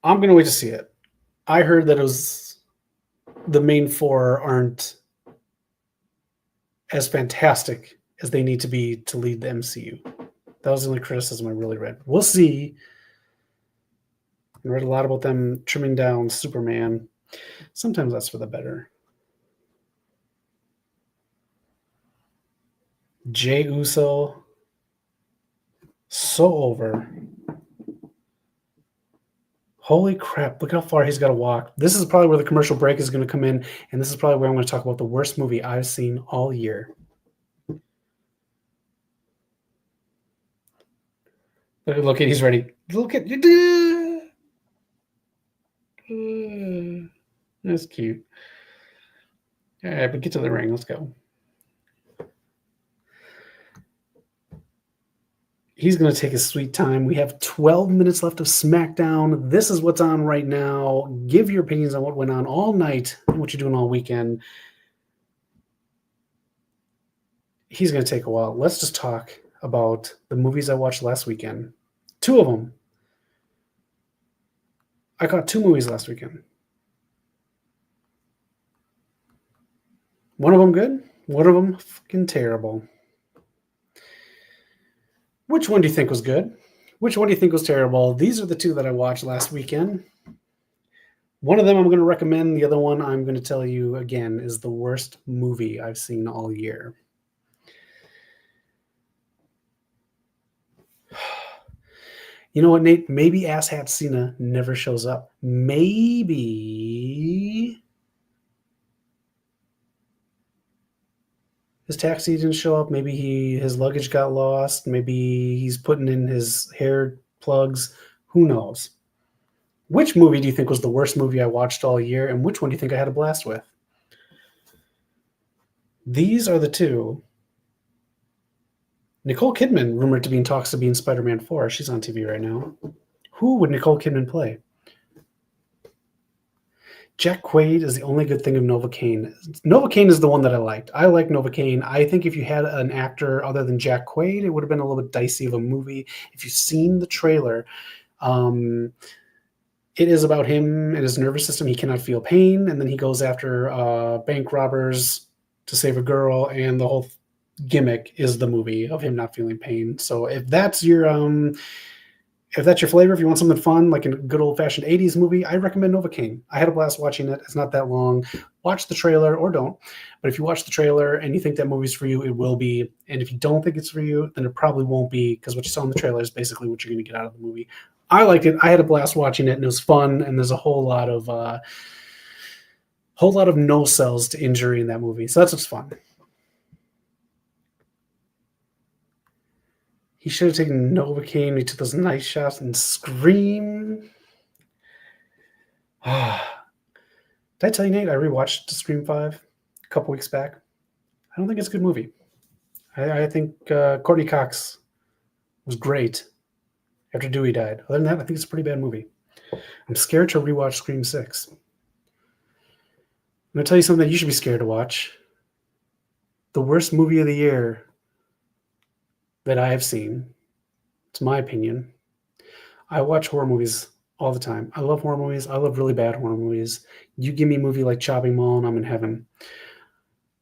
I'm going to wait to see it. I heard that it was the main four aren't as fantastic as they need to be to lead the MCU. That was the only criticism I really read. We'll see. I read a lot about them trimming down Superman. Sometimes that's for the better. Jey Uso. So over. Holy crap, look how far he's got to walk. This is probably where the commercial break is going to come in, and this is probably where I'm going to talk about the worst movie I've seen all year. Look at, he's ready. Look at, that's cute. All right, but get to the ring. Let's go. He's going to take his sweet time. We have 12 minutes left of SmackDown. This is what's on right now. Give your opinions on what went on all night and what you're doing all weekend. He's going to take a while. Let's just talk about the movies I watched last weekend. 2 of them. I caught 2 movies last weekend. One of them good. One of them fucking terrible. Which one do you think was good? Which one do you think was terrible? These are the 2 that I watched last weekend. One of them I'm going to recommend. The other one I'm going to tell you again is the worst movie I've seen all year. You know what, Nate? Maybe Asshat Cena never shows up. Maybe his taxi didn't show up. Maybe his luggage got lost. Maybe he's putting in his hair plugs. Who knows? Which movie do you think was the worst movie I watched all year, and which one do you think I had a blast with? These are the 2. Nicole Kidman, rumored to be in talks to be in Spider-Man 4. She's on TV right now. Who would Nicole Kidman play? Jack Quaid is the only good thing of Novocaine. Novocaine is the one that I liked. I like Novocaine. I think if you had an actor other than Jack Quaid, it would have been a little bit dicey of a movie. If you've seen the trailer, it is about him and his nervous system. He cannot feel pain, and then he goes after bank robbers to save a girl, and the whole gimmick is the movie of him not feeling pain. So if that's your flavor, if you want something fun, like a good old-fashioned 80s movie, I recommend Novocaine. I had a blast watching it. It's not that long. Watch the trailer or don't. But if you watch the trailer and you think that movie's for you, it will be. And if you don't think it's for you, then it probably won't be, because what you saw in the trailer is basically what you're going to get out of the movie. I liked it. I had a blast watching it, and it was fun. And there's a whole lot of no cells to injury in that movie. So that's what's fun. He should have taken Novocaine. He took those nice shots and Scream. Did I tell you, Nate, I rewatched Scream 5 a couple weeks back? I don't think it's a good movie. I think Courtney Cox was great after Dewey died. Other than that, I think it's a pretty bad movie. I'm scared to rewatch Scream 6. I'm going to tell you something that you should be scared to watch. The worst movie of the year that I have seen, it's my opinion. I watch horror movies all the time. I love horror movies. I love really bad horror movies. You give me a movie like Chopping Mall and I'm in heaven.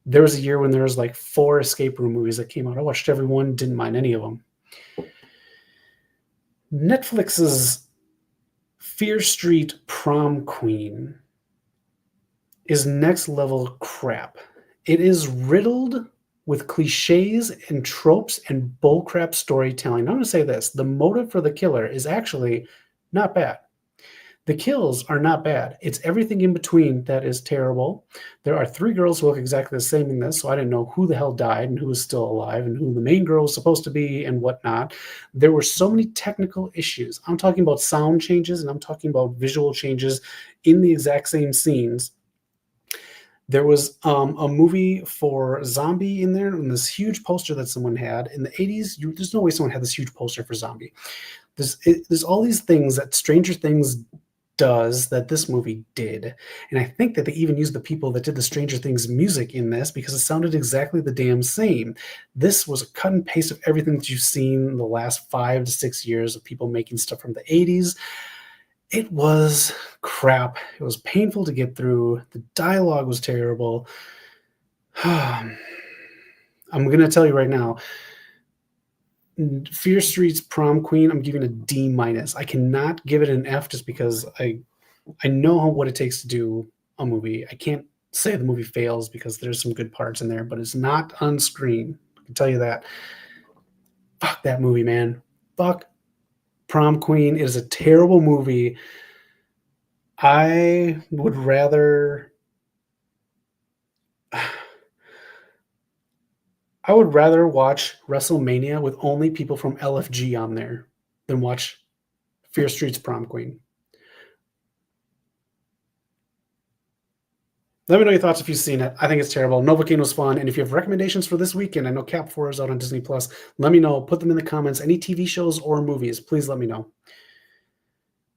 There was a year when there was like 4 escape room movies that came out. I watched every one, didn't mind any of them. Netflix's Fear Street Prom Queen is next level crap. It is riddled with cliches and tropes and bullcrap storytelling. I'm going to say this. The motive for the killer is actually not bad. The kills are not bad. It's everything in between that is terrible. There are 3 girls who look exactly the same in this, so I didn't know who the hell died and who was still alive and who the main girl was supposed to be and whatnot. There were so many technical issues. I'm talking about sound changes and I'm talking about visual changes in the exact same scenes. There was a movie for Zombie in there, and this huge poster that someone had in the 80s. There's no way someone had this huge poster for Zombie. There's all these things that Stranger Things does that this movie did. And I think that they even used the people that did the Stranger Things music in this because it sounded exactly the damn same. This was a cut and paste of everything that you've seen in the last 5 to 6 years of people making stuff from the 80s. It was crap. It was painful to get through. The dialogue was terrible. I'm going to tell you right now, Fear Street's Prom Queen, I'm giving a D-. I cannot give it an F just because I know what it takes to do a movie. I can't say the movie fails because there's some good parts in there, but it's not on screen. I can tell you that. Fuck that movie, man. Fuck Prom Queen. It is a terrible movie. I would rather watch WrestleMania with only people from LFG on there than watch Fear Street's Prom Queen. Let me know your thoughts if you've seen it. I think it's terrible. Novocaine was fun. And if you have recommendations for this weekend, I know Cap 4 is out on Disney+. Let me know. Put them in the comments. Any TV shows or movies, please let me know.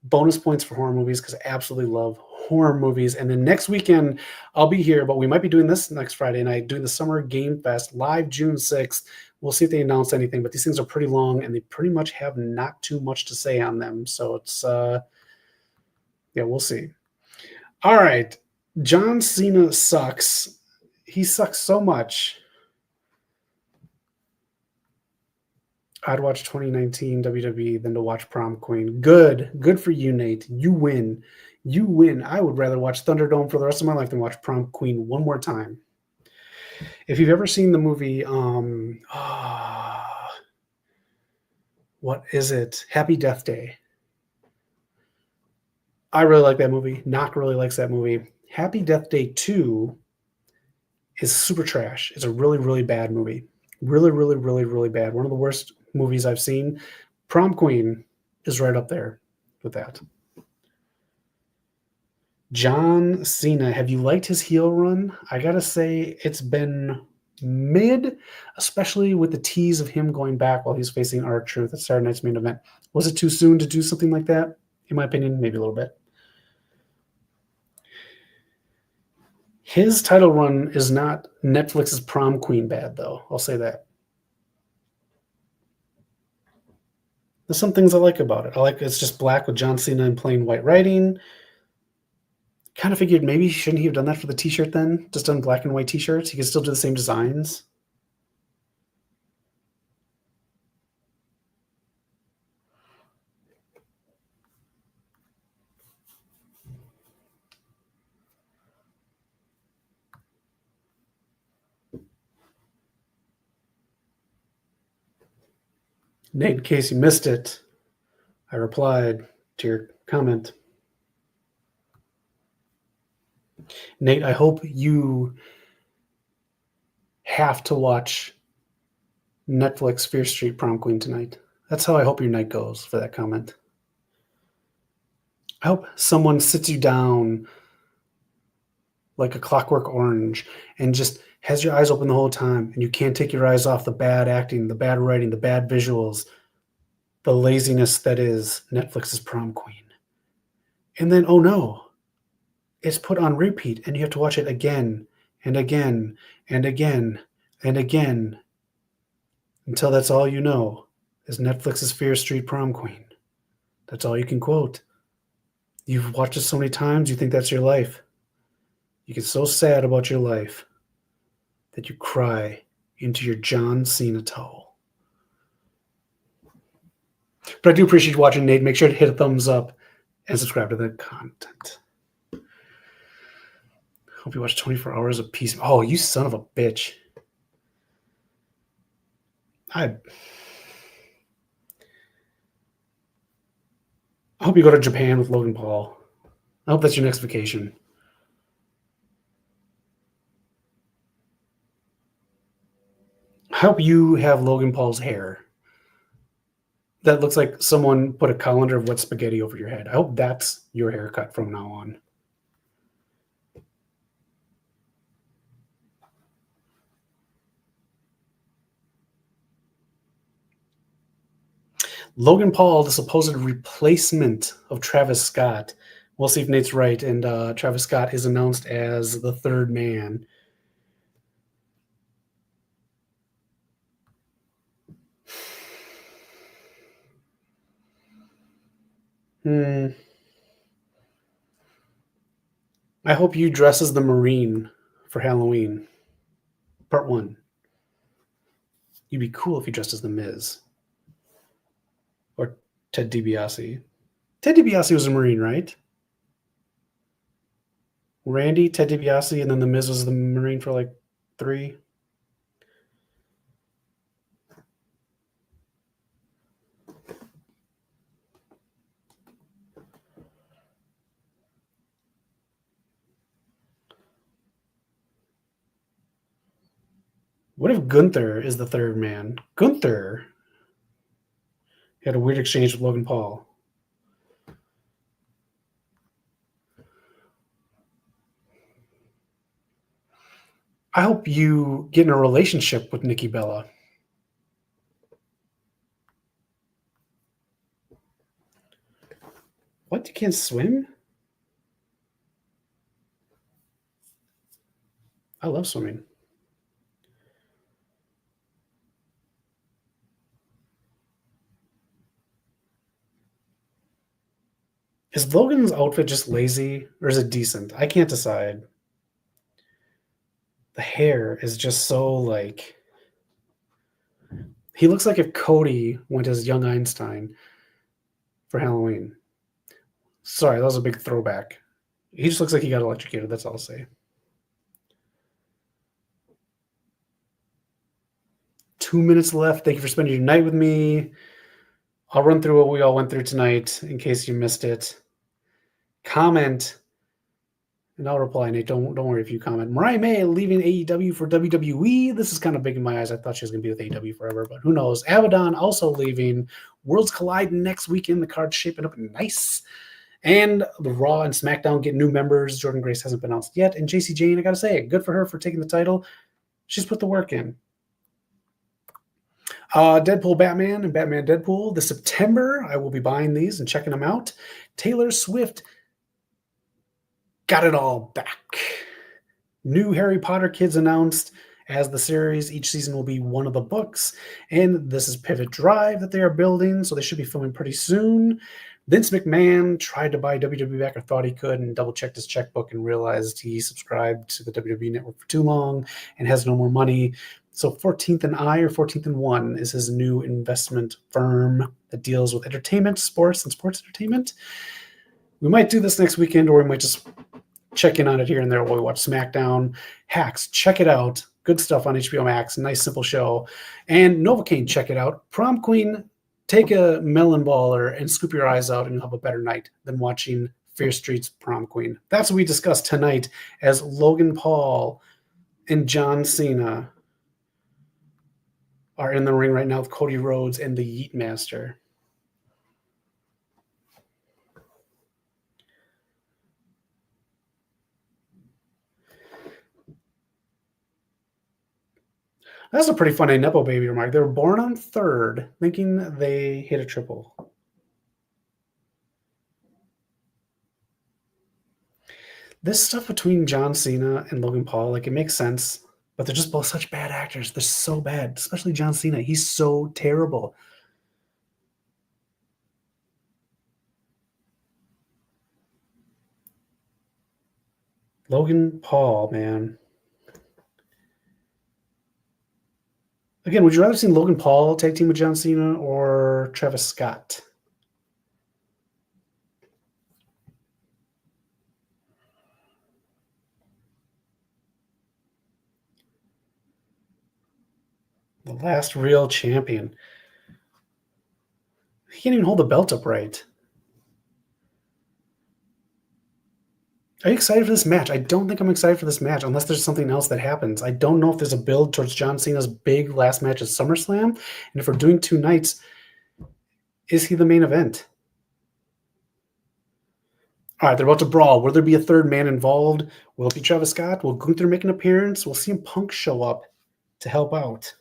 Bonus points for horror movies because I absolutely love horror movies. And then next weekend, I'll be here, but we might be doing this next Friday night, doing the Summer Game Fest live June 6th. We'll see if they announce anything, but these things are pretty long and they pretty much have not too much to say on them. So it's, yeah, we'll see. All right. John Cena sucks. He sucks so much. I'd watch 2019 WWE than to watch Prom Queen. Good for you, Nate. You win. I would rather watch Thunderdome for the rest of my life than watch Prom Queen one more time. If you've ever seen the movie, what is it? Happy Death Day. I really like that movie. Knock really likes that movie. Happy Death Day 2 is super trash. It's a really, really bad movie. Really, really, really, really bad. One of the worst movies I've seen. Prom Queen is right up there with that. John Cena, have you liked his heel run? I gotta say it's been mid, especially with the tease of him going back while he's facing R-Truth at Saturday Night's Main Event. Was it too soon to do something like that? In my opinion, maybe a little bit. His title run is not Netflix's Prom Queen bad, though. I'll say that. There's some things I like about it. I like it's just black with John Cena in plain white writing. Kind of figured maybe shouldn't he have done that for the t-shirt then? Just done black and white t-shirts? He could still do the same designs. Nate, in case you missed it, I replied to your comment. Nate, I hope you have to watch Netflix Fear Street Prom Queen tonight. That's how I hope your night goes for that comment. I hope someone sits you down like a Clockwork Orange and just has your eyes open the whole time and you can't take your eyes off the bad acting, the bad writing, the bad visuals, the laziness that is Netflix's Prom Queen. And then, oh no, it's put on repeat and you have to watch it again and again and again and again until that's all you know is Netflix's Fear Street Prom Queen. That's all you can quote. You've watched it so many times, you think that's your life. You get so sad about your life that you cry into your John Cena towel. But I do appreciate you watching, Nate. Make sure to hit a thumbs up and subscribe to the content. Hope you watch 24 Hours of Peace. Oh, you son of a bitch. I hope you go to Japan with Logan Paul. I hope that's your next vacation. I hope you have Logan Paul's hair. That looks like someone put a colander of wet spaghetti over your head. I hope that's your haircut from now on. Logan Paul, the supposed replacement of Travis Scott. We'll see if Nate's right. And Travis Scott is announced as the third man. I hope you dress as the Marine for Halloween. Part 1. You'd be cool if you dressed as the Miz. Or Ted DiBiase. Ted DiBiase was a Marine, right? Randy, Ted DiBiase, and then the Miz was the Marine for like 3. What if Gunther is the third man? Gunther had a weird exchange with Logan Paul. I hope you get in a relationship with Nikki Bella. What? You can't swim? I love swimming. Is Logan's outfit just lazy or is it decent? I can't decide. The hair is just so like... He looks like if Cody went as young Einstein for Halloween. Sorry, that was a big throwback. He just looks like he got electrocuted. That's all I'll say. 2 minutes left. Thank you for spending your night with me. I'll run through what we all went through tonight in case you missed it. Comment, and I'll reply, Nate. Don't worry if you comment. Mariah May leaving AEW for WWE. This is kind of big in my eyes. I thought she was going to be with AEW forever, but who knows. Abaddon also leaving. Worlds collide next weekend. The card's shaping up nice. And the Raw and SmackDown get new members. Jordan Grace hasn't been announced yet. And JC Jane, I got to say, good for her for taking the title. She's put the work in. Deadpool Batman and Batman Deadpool this September. I will be buying these and checking them out. Taylor Swift got it all back. New Harry Potter kids announced as the series. Each season will be one of the books. And this is Pivot Drive that they are building, so they should be filming pretty soon. Vince McMahon tried to buy WWE back or thought he could and double-checked his checkbook and realized he subscribed to the WWE network for too long and has no more money. So 14th and I, or 14th and 1, is his new investment firm that deals with entertainment, sports, and sports entertainment. We might do this next weekend, or we might just check in on it here and there while we watch SmackDown. Hacks, check it out. Good stuff on HBO Max. Nice, simple show. And Novocaine, check it out. Prom Queen, take a melon baller and scoop your eyes out, and you'll have a better night than watching Fear Street's Prom Queen. That's what we discussed tonight as Logan Paul and John Cena are in the ring right now with Cody Rhodes and the Yeet Master. That's a pretty funny Nepo baby remark. They were born on 3rd, thinking they hit a triple. This stuff between John Cena and Logan Paul, like, it makes sense, but they're just both such bad actors. They're so bad, especially John Cena. He's so terrible. Logan Paul, man. Again, would you rather see Logan Paul tag team with John Cena or Travis Scott? The last real champion. He can't even hold the belt upright. Are you excited for this match? I don't think I'm excited for this match unless there's something else that happens. I don't know if there's a build towards John Cena's big last match at SummerSlam. And if we're doing 2 nights, is he the main event? All right, they're about to brawl. Will there be a third man involved? Will it be Travis Scott? Will Gunther make an appearance? Will CM Punk show up to help out?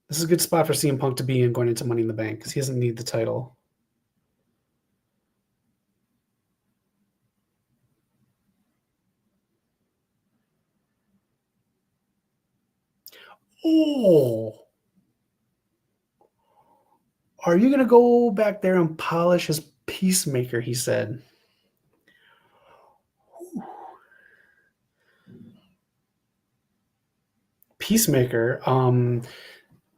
This is a good spot for CM Punk to be in going into Money in the Bank because he doesn't need the title. Oh. Are you going to go back there and polish his Peacemaker, he said. Peacemaker,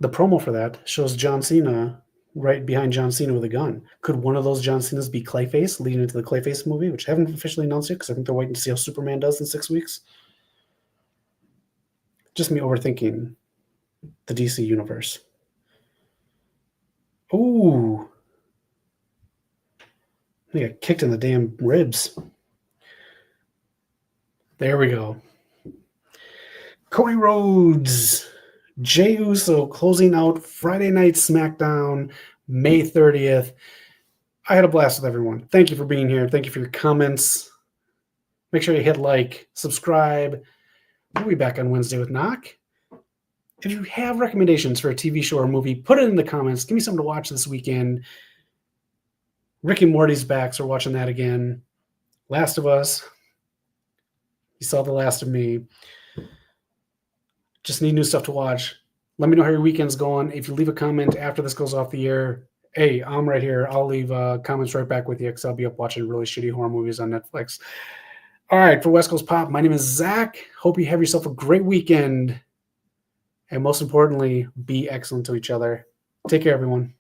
the promo for that shows John Cena right behind John Cena with a gun. Could one of those John Cenas be Clayface leading into the Clayface movie, which I haven't officially announced yet because I think they're waiting to see how Superman does in 6 weeks? Just me overthinking the DC universe. Ooh. I got kicked in the damn ribs. There we go. Cody Rhodes, Jey Uso closing out Friday Night SmackDown, May 30th. I had a blast with everyone. Thank you for being here. Thank you for your comments. Make sure you hit like, subscribe. We'll be back on Wednesday with Knock. If you have recommendations for a TV show or movie, put it in the comments. Give me something to watch this weekend. Rick and Morty's back, so we're watching that again. Last of Us. You saw the last of me. Just need new stuff to watch. Let me know how your weekend's going. If you leave a comment after this goes off the air, hey, I'm right here. I'll leave comments right back with you because I'll be up watching really shitty horror movies on Netflix. All right, for West Coast Pop, my name is Zach. Hope you have yourself a great weekend. And most importantly, be excellent to each other. Take care, everyone.